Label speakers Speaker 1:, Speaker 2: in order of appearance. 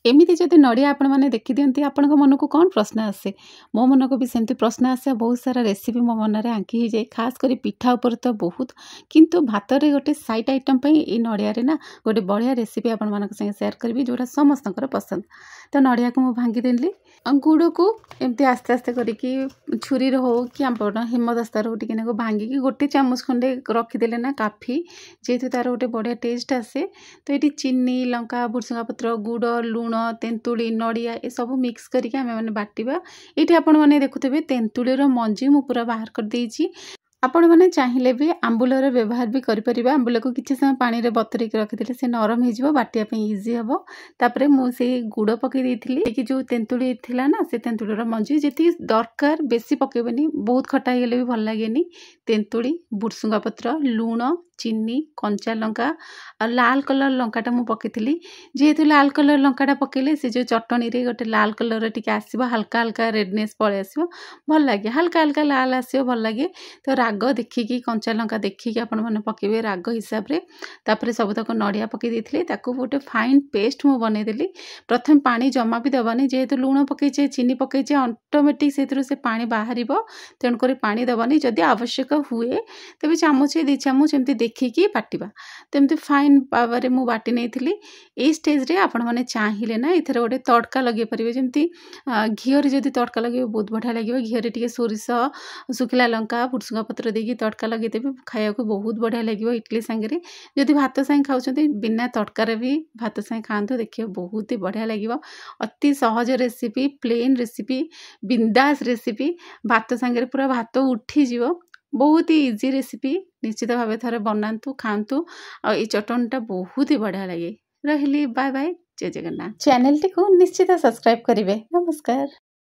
Speaker 1: एमती जदि नड़िया आपण मैंने देखी दिखती आपण मन को कौन प्रश्न आसे मो मन को भी सेमती प्रश्न आसे बहुत सारा रेसिपी मो मन में आंकी हो जाए खास कर पिठा उपर तो बहुत किंतु भात रे गोटे साइड आइटम ये नड़िया ना गोटे बढ़िया रेसिपी आपण मान संगे शेयर करी जोटा समस्त पसंद। तो नड़िया को मुझे भांगी देली गुड़ को एमती आस्ते आस्ते करके छुरी हो कि आपण हेमदस्तार हो टी भांगिकी गोटे चामच खंडे रखीदे ना काफी जेहेतु तार गोटे बढ़िया टेस्ट आसे। तो ये चीनी लंका भुर्सुंगा पत्र गुड़ लुण तेंतुली नड़िया ये सब मिक्स करके आम मैंने बाटिबा। ये आपण मैंने देखुथे तेंतुलीर मंजी मु पूरा बाहर कर देइछि। आपण मैंने चाहिए भी आंबुलर व्यवहार भी करें आंबुल को किसी समय पानी रे बतुरेक रखिदे से नरम हो बाटिया इजी हम। तापर मुझे गुड़ पकई देइथिली कि जो तेंतुली थिला ना से तेंतुलीर मंजी जी दरकार बेसी पकेबनी बहुत खटा होगले भी भल लगे। तेंतुली भुर्सुंगा पत्र लुण चीनी कंचा लंका और लाल कलर लंकाटा मु पकईली जेहेतु लाल कलर लंकाटा पकेले से जो चटनी रे गोटे लाल कलर टिके आसीबो हल्का हल्का रेडनेस पळे आसीबो भल लगे हल्का हल्का लाल आसीबो भल लगे। तो राग देखिकी कंचा लंका देखिकी आपण माने पकेबे राग हिसाब रे। तापर सबतक नड़िया पकई देथिले ताकू गोटे फाइन पेस्ट मु बनै देली। प्रथम पानी जमा भी दबानी जेहेतु लुण पकईचे चीनी पकईचे ऑटोमेटिक सेथुरु से पानी बाहरिबो तेणु करी पानी दबानी जदि आवश्यक हुए तबे चामच 2 चामच एमती देखिकी बाटिबा। तो एमती फाइन पावर मु बाटी नहीं ए स्टेज रे आपण माने चाहिए ना इथर गोटे तड़का लगे पारे जमी घी रे जदि तड़का लगे बहुत बढ़िया लगे घी रे टिके सोरिष सुखिला लंका भुर्सुंगा पत्र देकी तड़का लगेदेवी खाया को बहुत बढ़िया लगे इडली सांगे जदि भात सांगे खाऊँ बिना तड़कार भी भात सांगे खातु देखिए बहुत ही बढ़िया लगे। अति सहज रेसिपी प्लेन रेसिपी बिंदास रेसिपी भात सांगे पूरा भात उठीज बहुत ही इजी रेसिपी निश्चित भाव थे बनातु खातु आ चटनीटा बहुत ही बढ़िया लगे। रही बाय बाय जय जगन्नाथ। चैनल टी को निश्चित सब्सक्राइब करेंगे। नमस्कार।